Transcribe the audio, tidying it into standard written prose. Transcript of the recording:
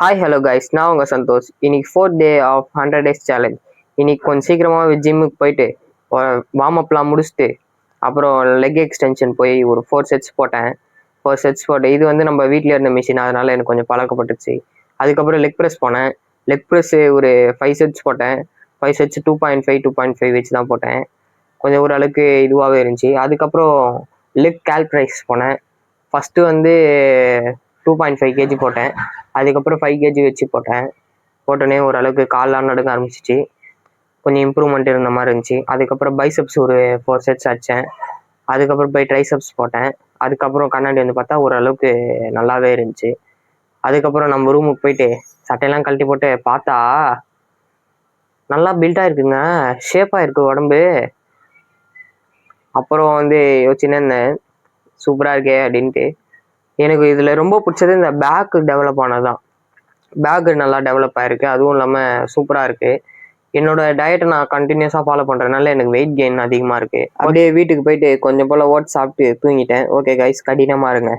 Hi hello guys, நான் உங்கள் சந்தோஷ். இன்னைக்கு 4th day of 100 days challenge. இன்னைக்கு கொஞ்சம் சீக்கிரமாக ஜிம்முக்கு போயிட்டு வார்ம் அப்லாம் முடிச்சுட்டு அப்புறம் லெக் எக்ஸ்டென்ஷன் போய் ஒரு 4 செட்ஸ் போட்டேன். 4 செட்ஸ் போட்டேன். இது வந்து நம்ம வீட்டில் இருந்த மிஷின், அதனால எனக்கு கொஞ்சம் பழக்கப்பட்டுச்சு. அதுக்கப்புறம் லெக் ப்ரெஸ் போனேன். லெக் ப்ரெஸ்ஸு ஒரு 5 செட்ஸ் போட்டேன். 5 செட்ஸ் 2.5 வச்சு தான் போட்டேன். கொஞ்சம் ஓரளவுக்கு இதுவாகவே இருந்துச்சு. அதுக்கப்புறம் லெக் கால்ப்ரைஸ் போனேன். ஃபஸ்ட்டு வந்து 2.5 kg போட்டேன். அதுக்கப்புறம் 5 kg வச்சு போட்டோன்னே ஓரளவுக்கு கால்லாம் நடுங்க ஆரம்பிச்சிச்சு. கொஞ்சம் இம்ப்ரூவ்மெண்ட் இருந்த மாதிரி இருந்துச்சு. அதுக்கப்புறம் பைசப்ஸ் ஒரு 4 செட்ஸ் அடித்தேன். அதுக்கப்புறம் போய் ட்ரைசப்ஸ் போட்டேன். அதுக்கப்புறம் கண்ணாடி வந்து பார்த்தா ஓரளவுக்கு நல்லாவே இருந்துச்சு. அதுக்கப்புறம் நம்ம ரூமுக்கு போயிட்டு சட்டையெல்லாம் கழட்டி போட்டு பார்த்தா நல்லா பில்டாக இருக்குங்க, ஷேப்பாக இருக்குது உடம்பு. அப்புறம் வந்து யோசிச்சுன்னே இருந்தேன், சூப்பராக இருக்கே அப்படின்ட்டு. எனக்கு இதில் ரொம்ப பிடிச்சது இந்த பேக்கு டெவலப் ஆனது தான். பேக்கு நல்லா டெவலப் ஆகிருக்கு, அதுவும் இல்லாமல் சூப்பராக இருக்குது. என்னோட டயட்டை நான் கண்டினியூஸாக ஃபாலோ பண்ணுறதுனால எனக்கு வெயிட் கெயின் அதிகமாக இருக்குது. அப்படியே வீட்டுக்கு போயிட்டு கொஞ்சம் போல் ஓட்ஸ் சாப்பிட்டு தூங்கிட்டேன். ஓகே கைஸ், கடினமாக இருங்க.